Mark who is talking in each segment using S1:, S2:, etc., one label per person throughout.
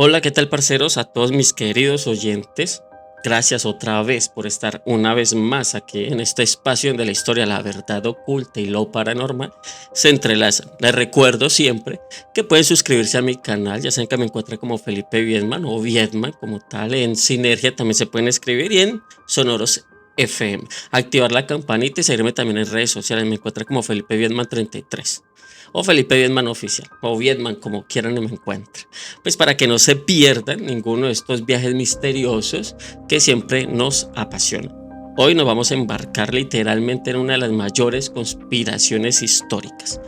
S1: Hola, ¿qué tal, parceros? A todos mis queridos oyentes. Gracias otra vez por estar una vez más aquí en este espacio donde la historia, la verdad oculta y lo paranormal se entrelazan. Les recuerdo siempre que pueden suscribirse a mi canal, ya saben que me encuentran como Felipe Viedman o Viedman como tal. En Sinergia también se pueden escribir y en Sonoros FM. Activar la campanita y seguirme también en redes sociales. Me encuentran como Felipe Viedman 33 o Felipe Viedman Oficial, o Viedman, como quieran y me encuentren. Pues para que no se pierdan ninguno de estos viajes misteriosos que siempre nos apasionan. Hoy nos vamos a embarcar literalmente en una de las mayores conspiraciones históricas,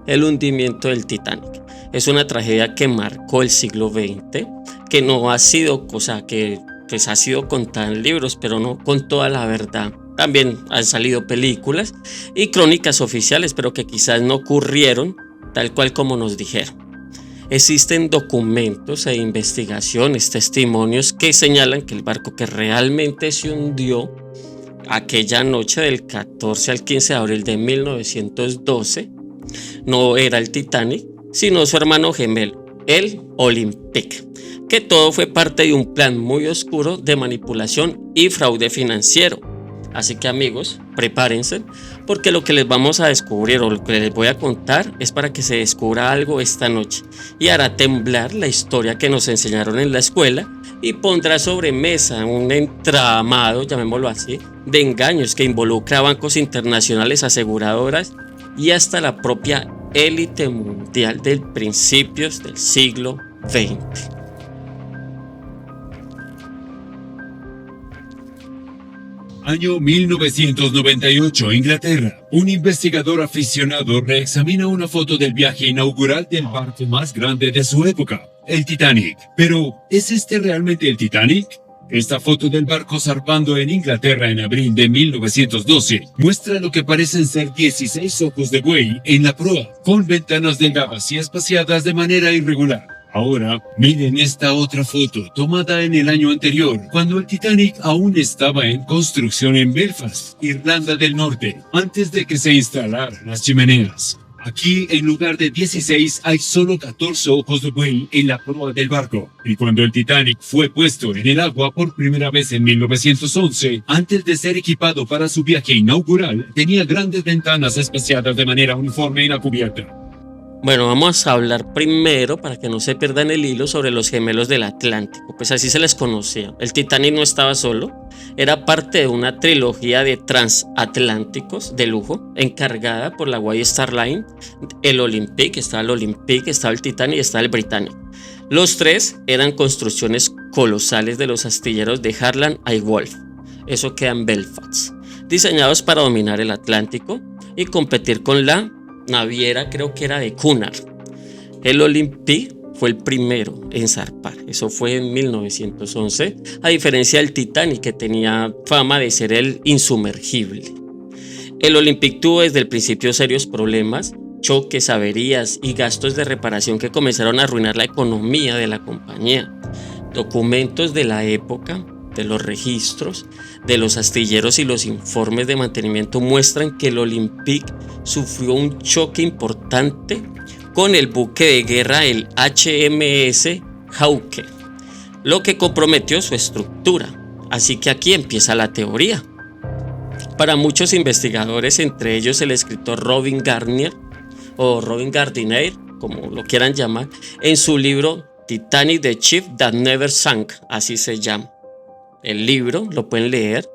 S1: el hundimiento del Titanic. Es una tragedia que marcó el siglo XX, que no ha sido cosa que pues ha sido contada en libros, pero no con toda la verdad. También han salido películas y crónicas oficiales, pero que quizás no ocurrieron tal cual como nos dijeron. Existen documentos e investigaciones, testimonios que señalan que el barco que realmente se hundió aquella noche del 14 al 15 de abril de 1912 no era el Titanic, sino su hermano gemelo, el Olympic, que todo fue parte de un plan muy oscuro de manipulación y fraude financiero. Así que, amigos, prepárense, porque lo que les vamos a descubrir o lo que les voy a contar es para que se descubra algo esta noche y hará temblar la historia que nos enseñaron en la escuela y pondrá sobre mesa un entramado, llamémoslo así, de engaños que involucra a bancos internacionales, aseguradoras y hasta la propia élite mundial de principios del siglo XX.
S2: Año 1998, Inglaterra. Un investigador aficionado reexamina una foto del viaje inaugural del barco más grande de su época, el Titanic. Pero, ¿es este realmente el Titanic? Esta foto del barco zarpando en Inglaterra en abril de 1912 muestra lo que parecen ser 16 ojos de buey en la proa, con ventanas delgadas y espaciadas de manera irregular. Ahora, miren esta otra foto tomada en el año anterior, cuando el Titanic aún estaba en construcción en Belfast, Irlanda del Norte, antes de que se instalaran las chimeneas. Aquí, en lugar de 16, hay solo 14 ojos de buey en la proa del barco. Y cuando el Titanic fue puesto en el agua por primera vez en 1911, antes de ser equipado para su viaje inaugural, tenía grandes ventanas espaciadas de manera uniforme en la cubierta.
S1: Bueno, vamos a hablar primero, para que no se pierdan el hilo, sobre los gemelos del Atlántico. Pues así se les conocía. El Titanic no estaba solo, era parte de una trilogía de transatlánticos de lujo encargada por la White Star Line. El Olympic, estaba el Titanic y estaba el Britannic. Los tres eran construcciones colosales de los astilleros de Harland y Wolff, eso queda en Belfast, diseñados para dominar el Atlántico y competir con la naviera, creo que era de Cunard. El Olympic fue el primero en zarpar, eso fue en 1911, a diferencia del Titanic, que tenía fama de ser el insumergible. El Olympic tuvo desde el principio serios problemas, choques, averías y gastos de reparación que comenzaron a arruinar la economía de la compañía. Documentos de la época, de los registros de los astilleros y los informes de mantenimiento muestran que el Olympic sufrió un choque importante con el buque de guerra, el HMS Hawke, lo que comprometió su estructura. Así que aquí empieza la teoría. Para muchos investigadores, entre ellos el escritor Robin Gardiner o Robin Gardiner, como lo quieran llamar, en su libro Titanic, the Ship That Never Sank, así se llama el libro, lo pueden leer,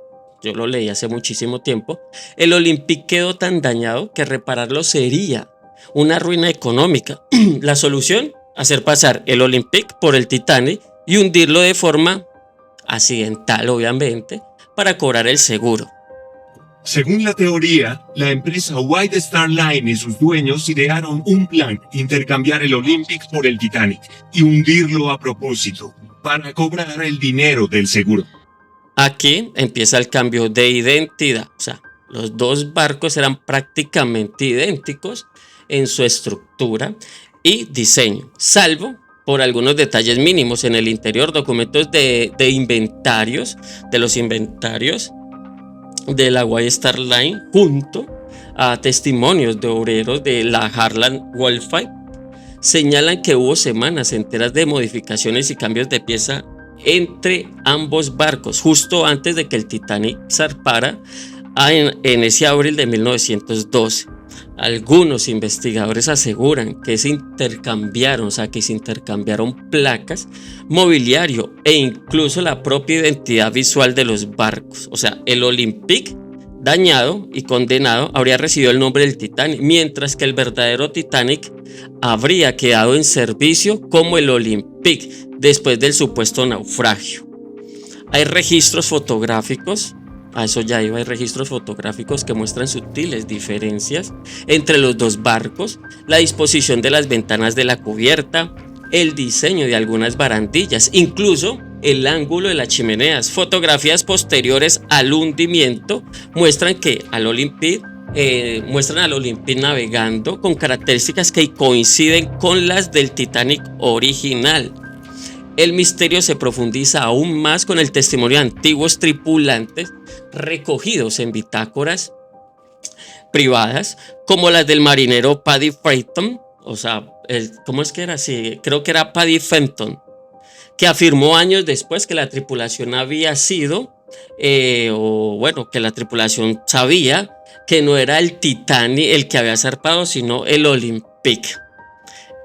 S1: yo lo leí hace muchísimo tiempo. El Olympic quedó tan dañado que repararlo sería una ruina económica. La solución, hacer pasar el Olympic por el Titanic y hundirlo de forma accidental, obviamente, para cobrar el seguro.
S2: Según la teoría, la empresa White Star Line y sus dueños idearon un plan: intercambiar el Olympic por el Titanic y hundirlo a propósito, para cobrar el dinero del seguro.
S1: Aquí empieza el cambio de identidad, o sea, los dos barcos eran prácticamente idénticos en su estructura y diseño, salvo por algunos detalles mínimos en el interior. Documentos de inventarios, de los inventarios de la White Star Line, junto a testimonios de obreros de la Harland Wolff, señalan que hubo semanas enteras de modificaciones y cambios de pieza entre ambos barcos, justo antes de que el Titanic zarpara en ese abril de 1912. Algunos investigadores aseguran que se intercambiaron placas, mobiliario e incluso la propia identidad visual de los barcos. O sea, el Olympic, dañado y condenado, habría recibido el nombre del Titanic, mientras que el verdadero Titanic habría quedado en servicio como el Olympic después del supuesto naufragio. Hay registros fotográficos. Hay registros fotográficos que muestran sutiles diferencias entre los dos barcos, la disposición de las ventanas de la cubierta, el diseño de algunas barandillas, incluso el ángulo de las chimeneas. Fotografías posteriores al hundimiento muestran al Olympic navegando con características que coinciden con las del Titanic original. El misterio se profundiza aún más con el testimonio de antiguos tripulantes recogidos en bitácoras privadas, como las del marinero Paddy Fenton, ¿cómo es que era? Sí, creo que era Paddy Fenton, que afirmó años después que la tripulación había sido, que la tripulación sabía que no era el Titanic el que había zarpado, sino el Olympic.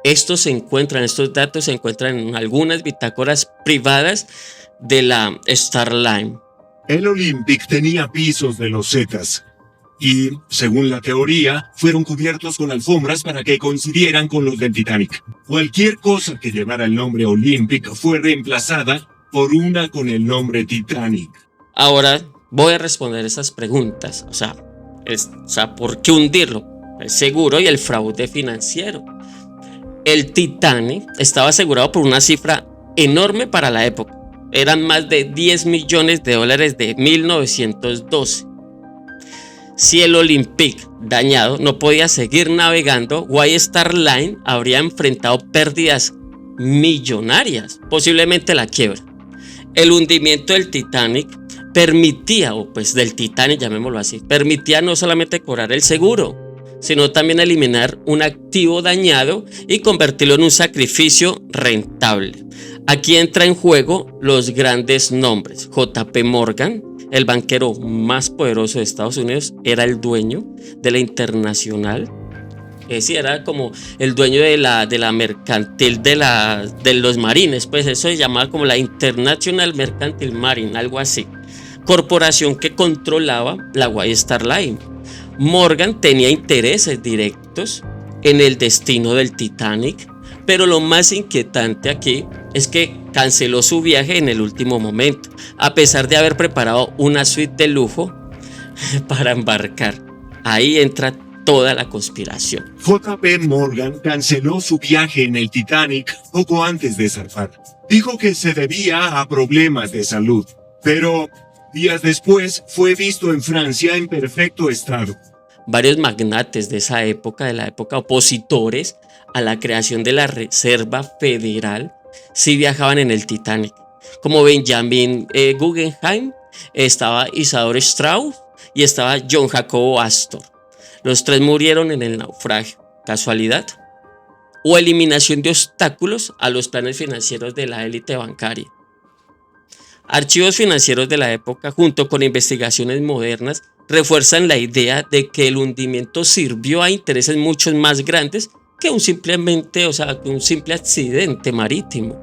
S1: Estos datos se encuentran en algunas bitácoras privadas de la Star Line.
S2: El Olympic tenía pisos de losetas y, según la teoría, fueron cubiertos con alfombras para que coincidieran con los del Titanic. Cualquier cosa que llevara el nombre Olympic fue reemplazada por una con el nombre Titanic.
S1: Ahora voy a responder esas preguntas. ¿Por qué hundirlo? El seguro y el fraude financiero. El Titanic estaba asegurado por una cifra enorme para la época. Eran más de $10 millones de 1912. Si el Olympic, dañado, no podía seguir navegando, White Star Line habría enfrentado pérdidas millonarias, posiblemente la quiebra. El hundimiento del Titanic permitía no solamente cobrar el seguro, sino también eliminar un activo dañado y convertirlo en un sacrificio rentable. Aquí entra en juego los grandes nombres. JP Morgan, el banquero más poderoso de Estados Unidos, era el dueño de la Internacional. Era como el dueño de la mercantil de los marines, pues eso se llamaba como la International Mercantile Marine, algo así. Corporación que controlaba la White Star Line. Morgan tenía intereses directos en el destino del Titanic, pero lo más inquietante aquí es que canceló su viaje en el último momento, a pesar de haber preparado una suite de lujo para embarcar. Ahí entra toda la conspiración.
S2: JP Morgan canceló su viaje en el Titanic poco antes de zarpar. Dijo que se debía a problemas de salud, pero días después fue visto en Francia en perfecto estado.
S1: Varios magnates de la época opositores a la creación de la Reserva Federal, sí viajaban en el Titanic, como Benjamin Guggenheim, estaba Isadore Strauss y estaba John Jacobo Astor. Los tres murieron en el naufragio. ¿Casualidad? ¿O eliminación de obstáculos a los planes financieros de la élite bancaria? Archivos financieros de la época, junto con investigaciones modernas, refuerzan la idea de que el hundimiento sirvió a intereses mucho más grandes que un simple accidente marítimo.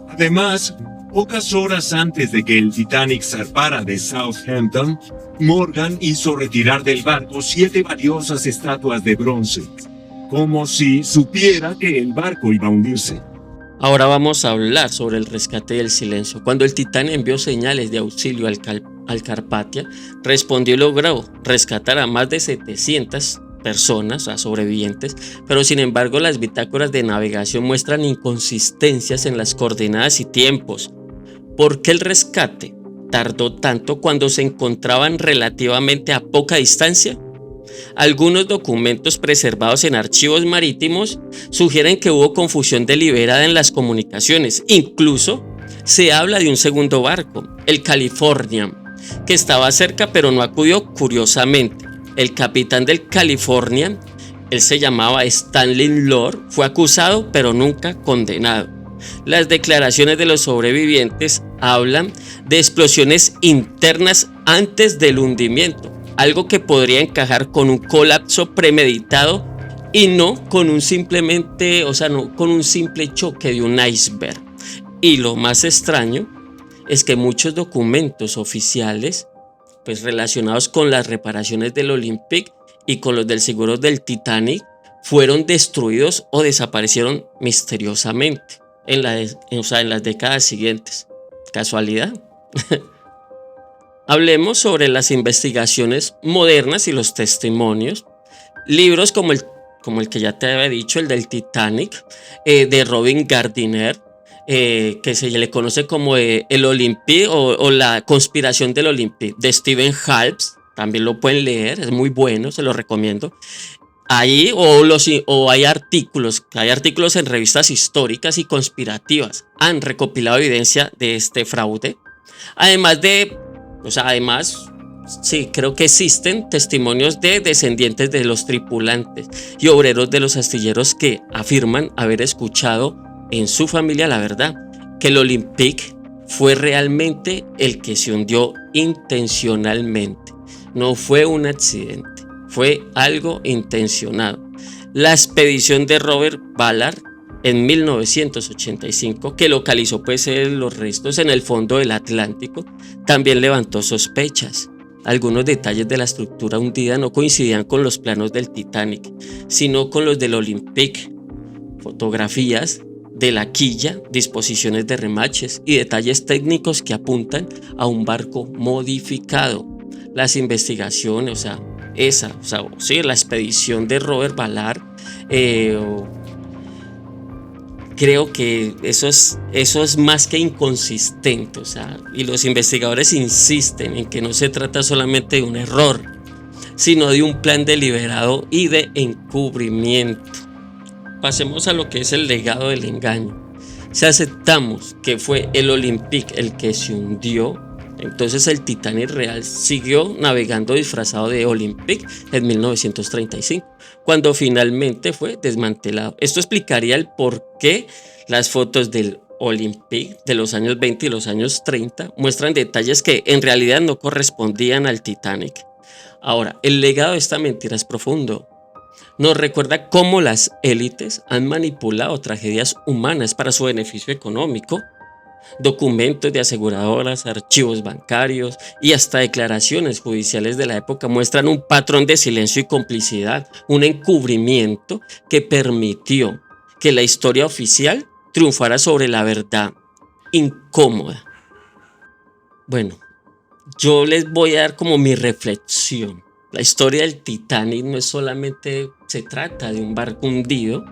S2: Además, pocas horas antes de que el Titanic zarpara de Southampton, Morgan hizo retirar del barco 7 valiosas estatuas de bronce, como si supiera que el barco iba a hundirse.
S1: Ahora vamos a hablar sobre el rescate del silencio. Cuando el Titanic envió señales de auxilio al Carpathia, respondió y logró rescatar a más de 700 personas, sobrevivientes, pero sin embargo las bitácoras de navegación muestran inconsistencias en las coordenadas y tiempos. ¿Por qué el rescate tardó tanto cuando se encontraban relativamente a poca distancia? Algunos documentos preservados en archivos marítimos sugieren que hubo confusión deliberada en las comunicaciones. Incluso se habla de un segundo barco, el California, que estaba cerca pero no acudió. Curiosamente, el capitán del California él se llamaba Stanley Lord, fue acusado pero nunca condenado. Las declaraciones de los sobrevivientes hablan de explosiones internas antes del hundimiento, algo que podría encajar con un colapso premeditado y no con un no con un simple choque de un iceberg. Y lo más extraño es que muchos documentos oficiales, pues relacionados con las reparaciones del Olympic y con los del seguro del Titanic, fueron destruidos o desaparecieron misteriosamente en las décadas siguientes. ¿Casualidad? Hablemos sobre las investigaciones modernas y los testimonios. Libros como el que ya te había dicho, el del Titanic, de Robin Gardiner, que se le conoce como el Olympic o la conspiración del Olympic, de Stephen Halps. También lo pueden leer, es muy bueno, se lo recomiendo. Ahí hay artículos en revistas históricas y conspirativas. Han recopilado evidencia de este fraude. Sí, creo que existen testimonios de descendientes de los tripulantes y obreros de los astilleros que afirman haber escuchado en su familia la verdad, que el Olympic fue realmente el que se hundió intencionalmente. No fue un accidente, fue algo intencionado. La expedición de Robert Ballard en 1985, que localizó los restos en el fondo del Atlántico, también levantó sospechas. Algunos detalles de la estructura hundida no coincidían con los planos del Titanic, sino con los del Olympic. Fotografías de la quilla, disposiciones de remaches y detalles técnicos que apuntan a un barco modificado. Las investigaciones, la expedición de Robert Ballard, creo que eso es más que inconsistente, y los investigadores insisten en que no se trata solamente de un error, sino de un plan deliberado y de encubrimiento. Pasemos a lo que es el legado del engaño. Si aceptamos que fue el Olympic el que se hundió, entonces el Titanic real siguió navegando disfrazado de Olympic en 1935, cuando finalmente fue desmantelado. Esto explicaría el por qué las fotos del Olympic de los años 20 y los años 30 muestran detalles que en realidad no correspondían al Titanic. Ahora, el legado de esta mentira es profundo. Nos recuerda cómo las élites han manipulado tragedias humanas para su beneficio económico. Documentos de aseguradoras, archivos bancarios y hasta declaraciones judiciales de la época muestran un patrón de silencio y complicidad, un encubrimiento que permitió que la historia oficial triunfara sobre la verdad incómoda. Bueno, yo les voy a dar como mi reflexión. La historia del Titanic no es solamente se trata de un barco hundido.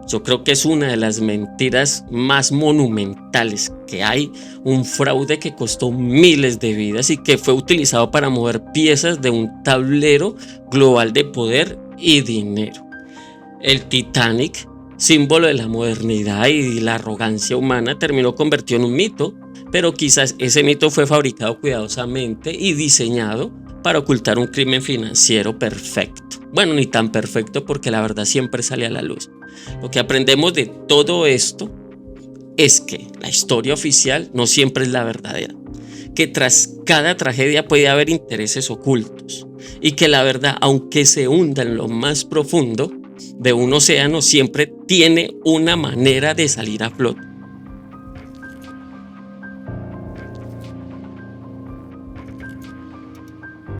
S1: Yo creo que es una de las mentiras más monumentales que hay, un fraude que costó miles de vidas y que fue utilizado para mover piezas de un tablero global de poder y dinero. El Titanic, símbolo de la modernidad y la arrogancia humana, terminó convertido en un mito, pero quizás ese mito fue fabricado cuidadosamente y diseñado para ocultar un crimen financiero perfecto. Bueno, ni tan perfecto, porque la verdad siempre sale a la luz. Lo que aprendemos de todo esto es que la historia oficial no siempre es la verdadera, que tras cada tragedia puede haber intereses ocultos y que la verdad, aunque se hunda en lo más profundo de un océano, siempre tiene una manera de salir a flote.